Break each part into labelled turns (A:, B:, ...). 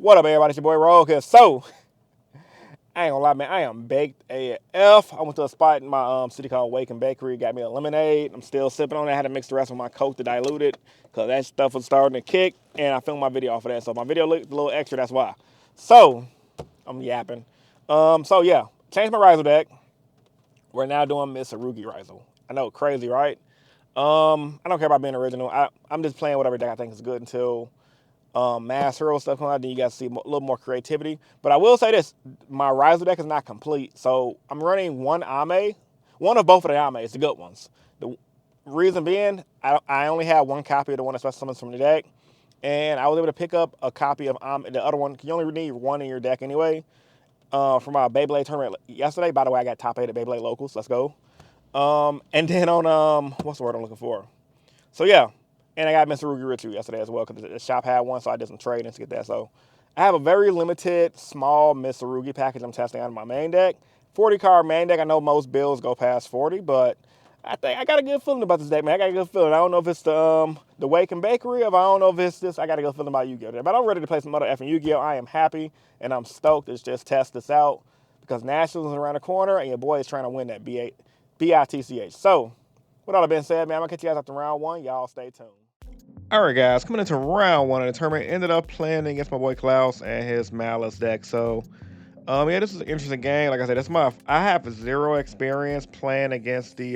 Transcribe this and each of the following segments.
A: What up, everybody? It's your boy Roll here. So, I ain't gonna lie, man. I am baked AF. I went to a spot in my city called Wake and Bakery. Got me a lemonade. I'm still sipping on it. I had to mix the rest with my Coke to dilute it because that stuff was starting to kick. And I filmed my video off of that. So, my video looked a little extra. That's why. So, I'm yapping. So, yeah. Changed my Rizel deck. We're now doing Miss Arugi Rizel. I know, crazy, right? I don't care about being original. I'm just playing whatever deck I think is good until Mass Hero stuff comes out, then you guys see a little more creativity. But I will say this, my Riser deck is not complete. So I'm running one Ame, one of both of the Ames, the good ones. The reason being, I only had one copy of the one that special summons from the deck, and I was able to pick up a copy of the other one. You only need one in your deck anyway. From my Beyblade tournament yesterday. By the way, I got top 8 at Beyblade Locals. Let's go. And then on, what's the word I'm looking for? So yeah, and I got Mr. Rugi Ritu yesterday as well because the shop had one, so I did some trading to get that. So I have a very limited, small Mr. Rugi package I'm testing out of my main deck. 40 card main deck. I know most builds go past 40, but I think I got a good feeling about this deck, man. I got a good feeling. I don't know if it's the Wake and Bakery, or if I don't know if it's this. I got a good feeling about Yugioh. But I'm ready to play some other effing Yu-Gi-Oh. I am happy and I'm stoked to just test this out because Nationals is around the corner and your boy is trying to win that BITCH. So, with all that being said, man, I'm gonna catch you guys after round one. Y'all stay tuned. All right, guys, coming into round one of the tournament, ended up playing against my boy Klaus and his Malice deck. So, yeah, this is an interesting game. Like I said, I have zero experience playing against the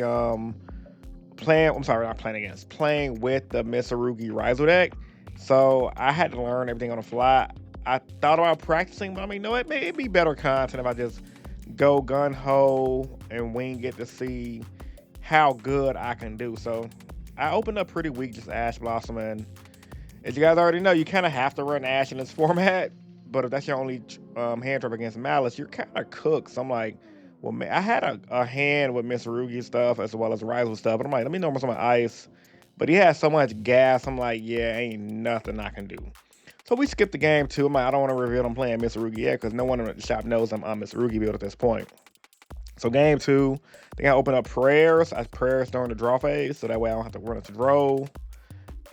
A: playing with the Misarugi Rizel deck. So I had to learn everything on the fly. I thought about practicing, but I mean, no, it may be better content if I just go gun ho and wing it to see how good I can do. So I opened up pretty weak, just Ash Blossom, and as you guys already know, you kind of have to run Ash in this format. But if that's your only hand trap against Malice, you're kind of cooked. So I'm like, well, man, I had a hand with Miss Rugi stuff as well as Rival stuff, but I'm like, let me normal some ice. But he has so much gas. I'm like, yeah, ain't nothing I can do. So we skipped the game too. I'm like, I don't want to reveal I'm playing Miss Rugi yet because no one in the shop knows I'm on Miss Rugi build at this point. So game two, they got to open up prayers. I prayers during the draw phase, so that way I don't have to run it to draw.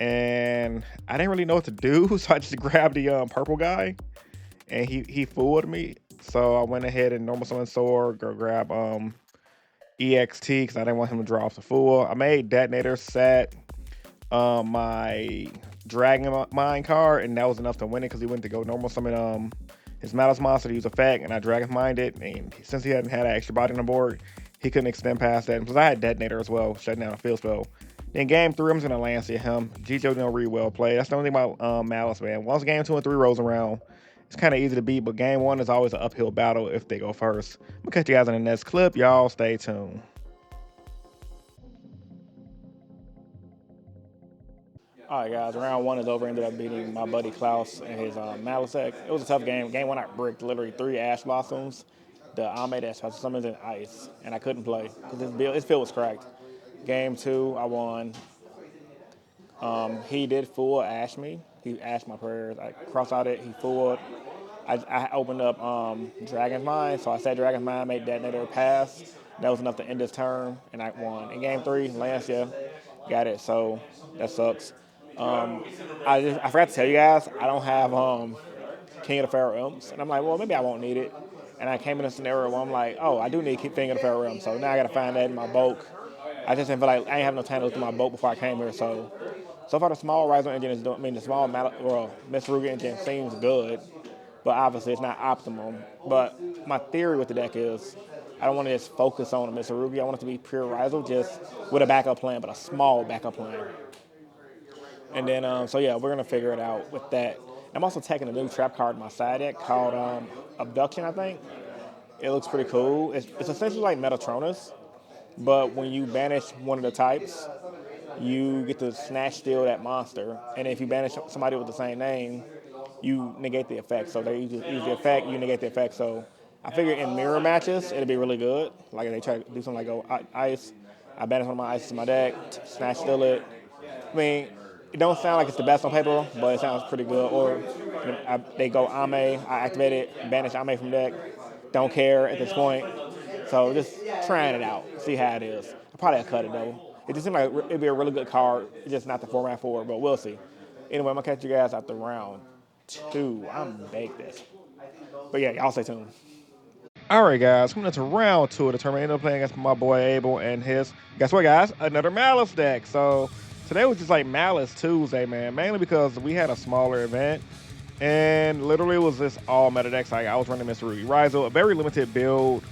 A: And I didn't really know what to do, so I just grabbed the purple guy, and he fooled me. So I went ahead and normal summon sword, go grab EXT because I didn't want him to draw off the fool. I made detonator set my Dragon Mine card, and that was enough to win it because he went to go normal summon his Malice monster to use effect, and I Dragon Mined it. And since he hadn't had an extra body on the board, he couldn't extend past that. Because I had detonator as well, shutting down a field spell. Then game 3, I'm just gonna Lancia him. Yugioh didn't really well play. That's the only thing about Malice, man. Once game 2 and 3 rolls around, it's kind of easy to beat, but game 1 is always an uphill battle if they go first. I'm gonna catch you guys in the next clip. Y'all stay tuned. All right, guys. Round 1 is over. Ended up beating my buddy Klaus and his Malice deck. It was a tough game. Game 1, I bricked literally 3 Ash Blossoms, the Ame that special summons in ice, and I couldn't play because his field was cracked. Game 2, I won. He did full ash me. He ashed my prayers. I crossed out it. He fooled. I opened up Dragon's Mind, so I said Dragon's Mind, made detonator pass. That was enough to end this turn, and I won. In game 3, Lancia got it, so that sucks. I forgot to tell you guys, I don't have King of the Pharaoh Imps, and I'm like, well, maybe I won't need it. And I came in a scenario where I'm like, oh, I do need King of the Pharaoh Imps, so now I got to find that in my bulk. I just didn't feel like I ain't have no time to look through my boat before I came here. So far the small Riser engine is doing. I mean, the small Miss Ruger engine seems good, but obviously it's not optimal. But my theory with the deck is, I don't want to just focus on a Miss Rugi. I want it to be pure Riser, just with a backup plan, but a small backup plan. And then, so yeah, we're gonna figure it out with that. I'm also taking a new trap card in my side deck called Abduction, I think. It looks pretty cool. It's essentially like Metatronus, but when you banish one of the types, you get to snatch steal that monster. And if you banish somebody with the same name, you negate the effect. So they use the effect, you negate the effect. So I figure in mirror matches, it'll be really good. Like if they try to do something like go ice, I banish one of my ices in my deck, snatch steal it. I mean, it don't sound like it's the best on paper, but it sounds pretty good. Or they go Ame, I activate it, banish Ame from deck. Don't care at this point. So just trying it out, see how it is. I probably cut it though. It just seemed like it'd be a really good card. It's just not the format for it, but we'll see. Anyway, I'm gonna catch you guys after round 2. I'm baked this. But yeah, y'all stay tuned. All right, guys, coming into round 2 of the tournament. I ended up playing against my boy Abel and his. Guess what, guys? Another Malice deck. So today was just like Malice Tuesday, man. Mainly because we had a smaller event, and literally it was just all meta decks. Like I was running Mr. Rugi Rizo, a very limited build.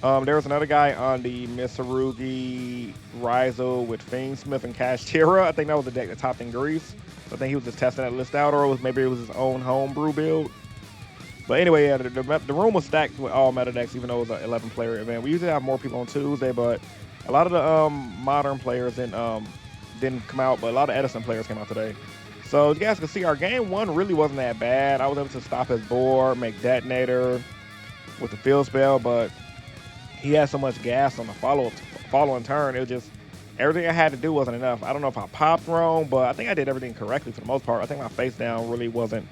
A: There was another guy on the Mitsurugi Rizo with Fiendsmith and Kashtira. I think that was the deck that topped in Greece. I think he was just testing that list out, or maybe it was his own homebrew build. But anyway, yeah, the room was stacked with all meta decks, even though it was an 11-player event. We usually have more people on Tuesday, but a lot of the modern players didn't come out, but a lot of Edison players came out today. So you guys can see our game 1 really wasn't that bad. I was able to stop his board, make detonator with the field spell, but he had so much gas on the following turn. It was just everything I had to do wasn't enough. I don't know if I popped wrong, but I think I did everything correctly for the most part. I think my face down really wasn't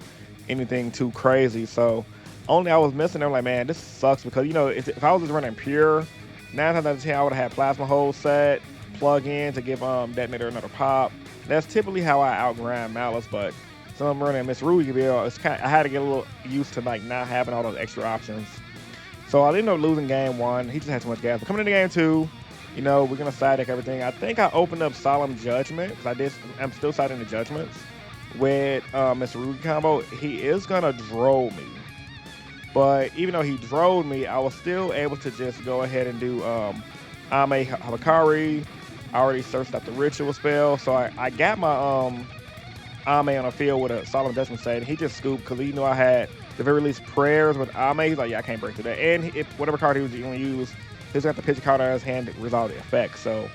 A: anything too crazy. So only I was missing, I'm like, man, this sucks because, you know, if I was just running pure, 9 times out of 10 I would have had plasma hole set, plug in to give detonator another pop. That's typically how I outgrind Malice, but since I'm running Miss Ruby build, I had to get a little used to like not having all those extra options. So I ended up losing game 1. He just had too much gas. But coming into game 2, you know, we're gonna side deck everything. I think I opened up Solemn Judgment because I'm still siding the judgments with Mr. Ruby combo. He is gonna drone me, but even though he droned me, I was still able to just go ahead and do Ame Habakari. I already searched out the ritual spell, so I got my Ame on the field with a Solemn Judgment set. He just scooped because he knew I had the very least prayers with Ame. He's like, yeah, I can't break through that. And whatever card he was going to use, he's going to have to pitch a card out of his hand to resolve the effect. So,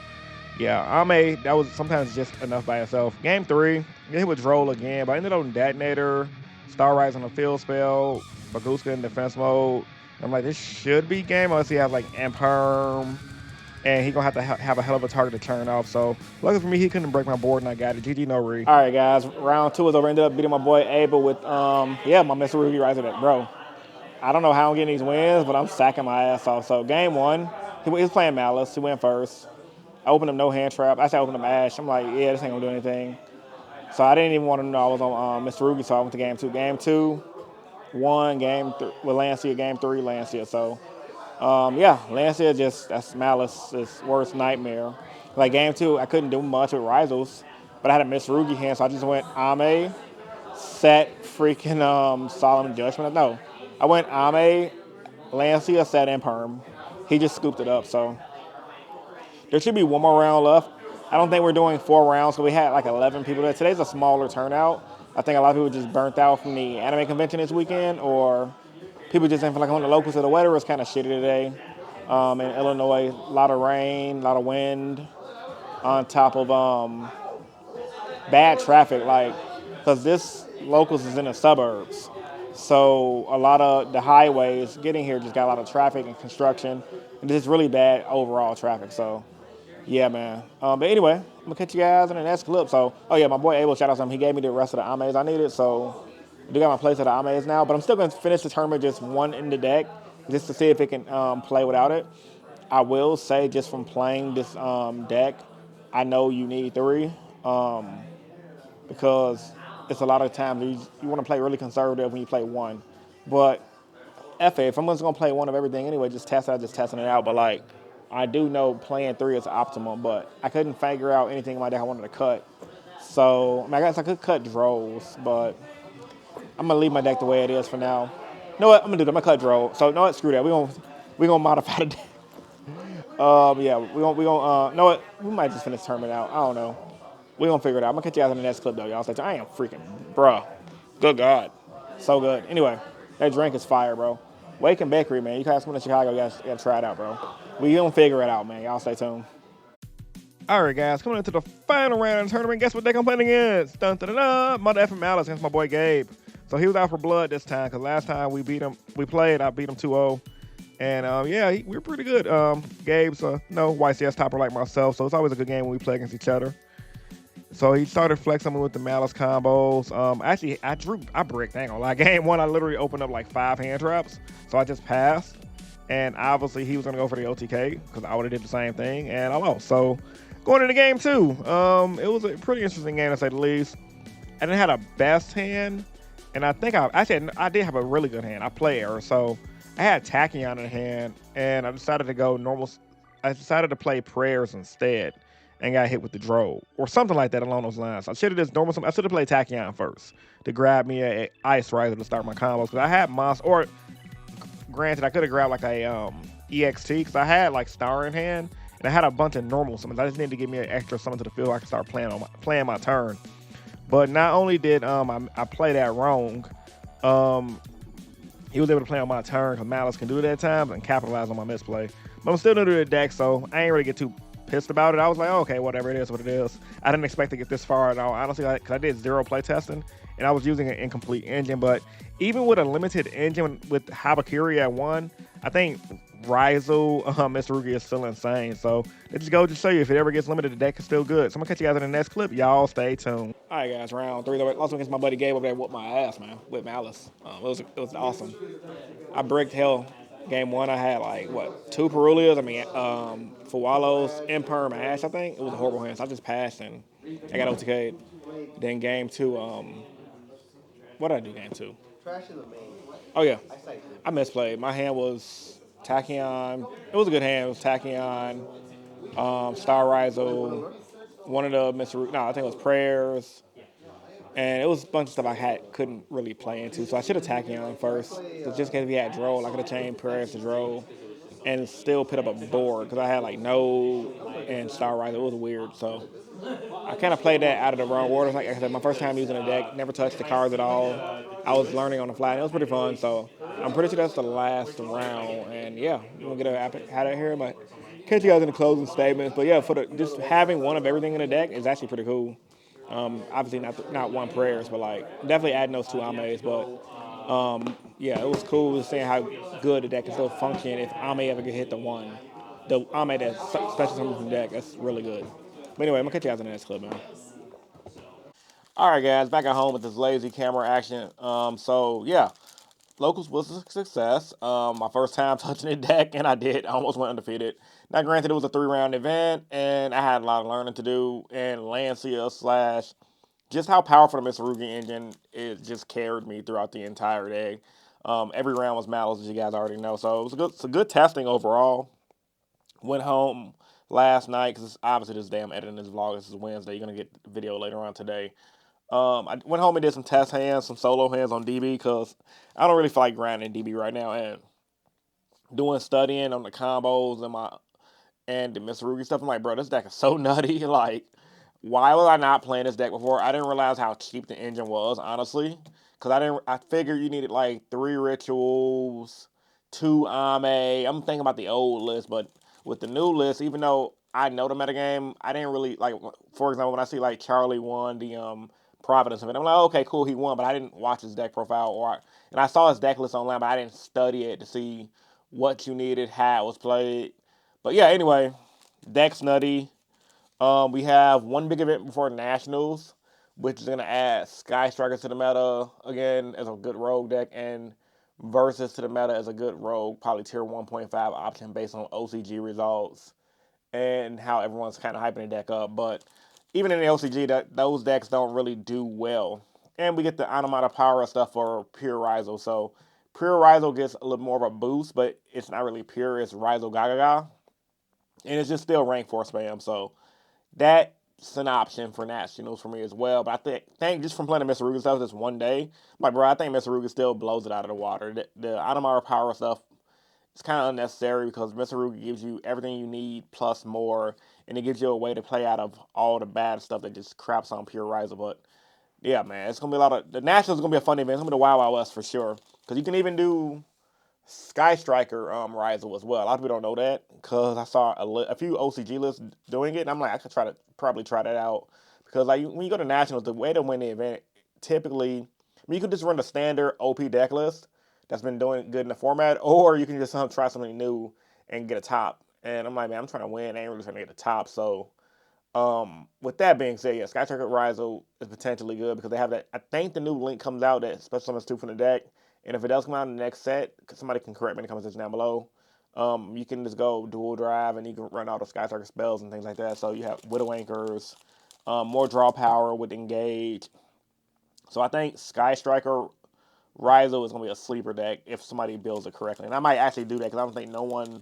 A: yeah, Ame, that was sometimes just enough by itself. Game 3, he would droll again, but I ended up on Detonator, Star Rise on the field spell, Baguska in defense mode. I'm like, this should be game unless he has like Imperm, and he's going to have a hell of a target to turn off. So, luckily for me, he couldn't break my board, and I got it. GG, no re. All right, guys. Round 2 is over. Ended up beating my boy Abel with, my Mr. Ruby Riser deck. Bro, I don't know how I'm getting these wins, but I'm sacking my ass off. So, game 1, he was playing Malice. He went first. I opened him no hand trap. I opened him Ash. I'm like, yeah, this ain't going to do anything. So, I didn't even want to know I was on Mr. Ruby, so I went to game 2. Game 2, 1, game 3 with Lancia. Game 3, Lancia. So, Lancia that's Malice's worst nightmare. Like game 2, I couldn't do much with Rizos, but I had a Miss Rugi hand, so I just went Ame, set freaking Solemn Judgment. No, I went Ame, Lancia, set Imperm. He just scooped it up, so there should be one more round left. I don't think we're doing 4 rounds, so we had like 11 people there. Today's a smaller turnout. I think a lot of people just burnt out from the anime convention this weekend, or people just didn't feel like going to the locals. So the weather was kind of shitty today in Illinois. A lot of rain, a lot of wind, on top of bad traffic. Like, because this locals is in the suburbs, so a lot of the highways getting here just got a lot of traffic and construction, and just really bad overall traffic. So, yeah, man. But anyway, I'm gonna catch you guys in the next clip. So, my boy Abel, shout out to him. He gave me the rest of the Ames I needed. So, I do got my place at the Ames now, but I'm still gonna finish the tournament just 1 in the deck, just to see if it can play without it. I will say, just from playing this deck, I know you need 3 because it's a lot of times you want to play really conservative when you play 1. But if I'm just gonna play 1 of everything anyway, just testing it out. But like, I do know playing 3 is optimal, but I couldn't figure out anything in my deck I wanted to cut. So I guess I could cut Drows, but I'm gonna leave my deck the way it is for now. You know what? I'm gonna cut Drow. So no, screw that. We gonna modify the deck. Know what? We might just finish the tournament out. I don't know. We gonna figure it out. I'm gonna catch you guys in the next clip though, y'all. So I am freaking, bruh. Good God, so good. Anyway, that drink is fire, bro. Wake and Bakery, man. You guys come to Chicago, you gotta try it out, bro. We gonna figure it out, man. Y'all stay tuned. All right, guys, coming into the final round of the tournament. Guess what deck I'm playing against? Dun dun dun dun. Mother effing Malice against my boy Gabe. So he was out for blood this time because last time I beat him 2-0. And we were pretty good. Gabe's no YCS topper like myself, so it's always a good game when we play against each other. So he started flexing me with the Malice combos. I bricked, I ain't gonna lie. Game 1, I literally opened up like 5 hand traps, so I just passed. And obviously he was gonna go for the OTK because I would have did the same thing, and I lost. So going into game 2, it was a pretty interesting game to say the least. I didn't have a best hand, And I think I did have a really good hand. I play error, so I had Tachyon in hand, and I decided to go normal. I decided to play prayers instead, and got hit with the drove or something like that along those lines. I should have just normal. I should have played Tachyon first to grab me a Ice Riser to start my combos because I had monster. Or granted, I could have grabbed like a EXT because I had like Star in hand. And I had a bunch of normal summons. I just needed to give me an extra summon to the field. I could start playing my turn. But not only did I play that wrong, um, he was able to play on my turn because Malice can do it at times and capitalize on my misplay. But I'm still new to the deck, so I ain't really get too pissed about it. I was like, oh, okay, whatever it is, what it is. I didn't expect to get this far at all. Honestly, because I did zero play testing and I was using an incomplete engine. But even with a limited engine with Habakiri at one, I think Raizo, Mr. Rugi is still insane. So it just goes to show you if it ever gets limited, the deck is still good. So I'm gonna catch you guys in the next clip. Y'all stay tuned. All right, guys, round three. Lost against my buddy Gabe over there, whooped my ass, man, with Malice. It was awesome. I bricked hell. Game one, I had like what 2 Perulias. I mean, Fualos, Imperm, Ash. I think it was a horrible hand. So I just passed and I got OTK'd. Then game two, what did I do? Game two. Oh yeah, I misplayed. My hand was Tachyon. It was a good hand. It was Tachyon, Star Rizel, one of the Mr. No, I think it was Prayers, and it was a bunch of stuff couldn't really play into. So I should have Tachyon first. Cause just in case we had Droll, I could have changed Prayers to Droll and still put up a board because I had like no and Star Riser. It was weird. So I kind of played that out of the wrong order. Like I said, my first time using a deck, never touched the cards at all. I was learning on the fly. And it was pretty fun. So I'm pretty sure that's the last round. And yeah, we'll get out of here. But catch you guys in the closing statements. But yeah, for just having one of everything in the deck is actually pretty cool. Obviously not one prayers, but like definitely adding those two Ames. But yeah, it was cool seeing how good the deck can still function if Ame ever get hit the one. The Ame that special summons from the deck, that's really good. But anyway, I'm gonna catch you guys in the next clip, man. All right, guys, back at home with this lazy camera action. So yeah, Locals was a success. My first time touching the deck, and I did. I almost went undefeated. Now, granted, it was a 3 round event, and I had a lot of learning to do. And Lancia slash just how powerful the Mitsurugi engine is just carried me throughout the entire day. Every round was Malice, as you guys already know. So it's a good testing overall. Went home last night because obviously this damn editing this vlog. This is Wednesday. You're gonna get the video later on today. I went home and did some test hands, some solo hands on DB because I don't really feel like grinding DB right now and doing studying on the combos and the Mitsurugi stuff. I'm like, bro, this deck is so nutty. Like, why was I not playing this deck before? I didn't realize how cheap the engine was, honestly. Because I figured you needed like 3 rituals, 2 Ame. I'm thinking about the old list, but with the new list, even though I know the metagame, I didn't really like. For example, when I see like Charlie won the Providence event, I'm like, okay, cool, he won, but I didn't watch his deck profile and I saw his deck list online, but I didn't study it to see what you needed, how it was played. But yeah, anyway, deck's nutty. We have one big event before Nationals, which is going to add Sky Striker to the meta again as a good rogue deck, and Versus to the meta as a good rogue, probably tier 1.5 option based on OCG results and how everyone's kind of hyping the deck up. But even in the OCG, those decks don't really do well. And we get the Automata Power stuff for Pure Rizo. So Pure Rizo gets a little more of a boost, but it's not really pure. It's Rizo Gagaga. And it's just still rank 4 spam. So that's an option for Nationals for me as well. But I think just from playing the Mr. Ruger stuff this one day, like, bro, I think Mr. Ruger still blows it out of the water. The Automata Power stuff is kind of unnecessary because Mr. Ruger gives you everything you need plus more, and it gives you a way to play out of all the bad stuff that just craps on Pure Riser. But yeah, man, it's gonna be a lot of the Nationals. Is gonna be a fun event. It's gonna be the Wild Wild West for sure. Because you can even do Sky Striker Riser as well. A lot of people don't know that because I saw a few OCG lists doing it, and I'm like, I could probably try that out because like when you go to Nationals, the way to win the event typically, I mean, you can just run the standard OP deck list that's been doing good in the format, or you can just try something new and get a top. And I'm like, man, I'm trying to win. I ain't really trying to get a top. So with that being said, yeah, Sky Striker Riser is potentially good because they have that. I think the new link comes out that special summons 2 from the deck. And if it does come out in the next set, somebody can correct me in the comments down below. You can just go dual drive and you can run all the Sky Striker spells and things like that. So you have Widow Anchors, more draw power with Engage. So I think Sky Striker Raizo is going to be a sleeper deck if somebody builds it correctly. And I might actually do that because I don't think no one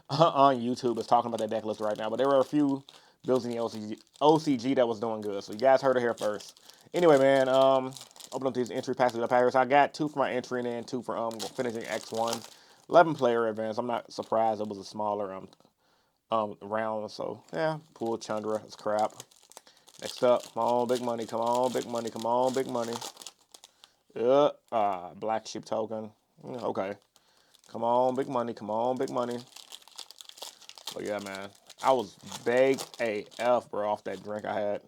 A: on YouTube is talking about that deck list right now. But there were a few builds in the OCG that was doing good. So you guys heard it here first. Anyway, man, open up these entry packs up here. So I got 2 for my entry and then 2 for finishing X1. 11 player events. I'm not surprised it was a smaller round. So yeah, pool Chandra. It's crap. Next up, come on, big money. Come on, big money. Come on, big money. Black sheep token. Okay. Come on, big money. Come on, big money. But yeah, man, I was baked AF, bro, off that drink I had.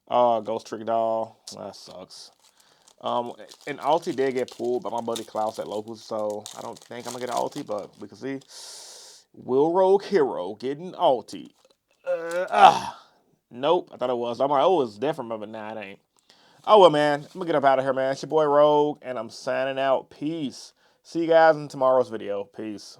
A: Ghost Trick Doll. That sucks. And ulti did get pulled by my buddy Klaus at locals, so I don't think I'm gonna get an ulti, but we can see. Will Rogue Hero getting ulti. Nope, I thought it was. I'm like, oh, it's different, but nah, it ain't. Oh well, man, I'm gonna get up out of here, man. It's your boy Rogue, and I'm signing out. Peace. See you guys in tomorrow's video. Peace.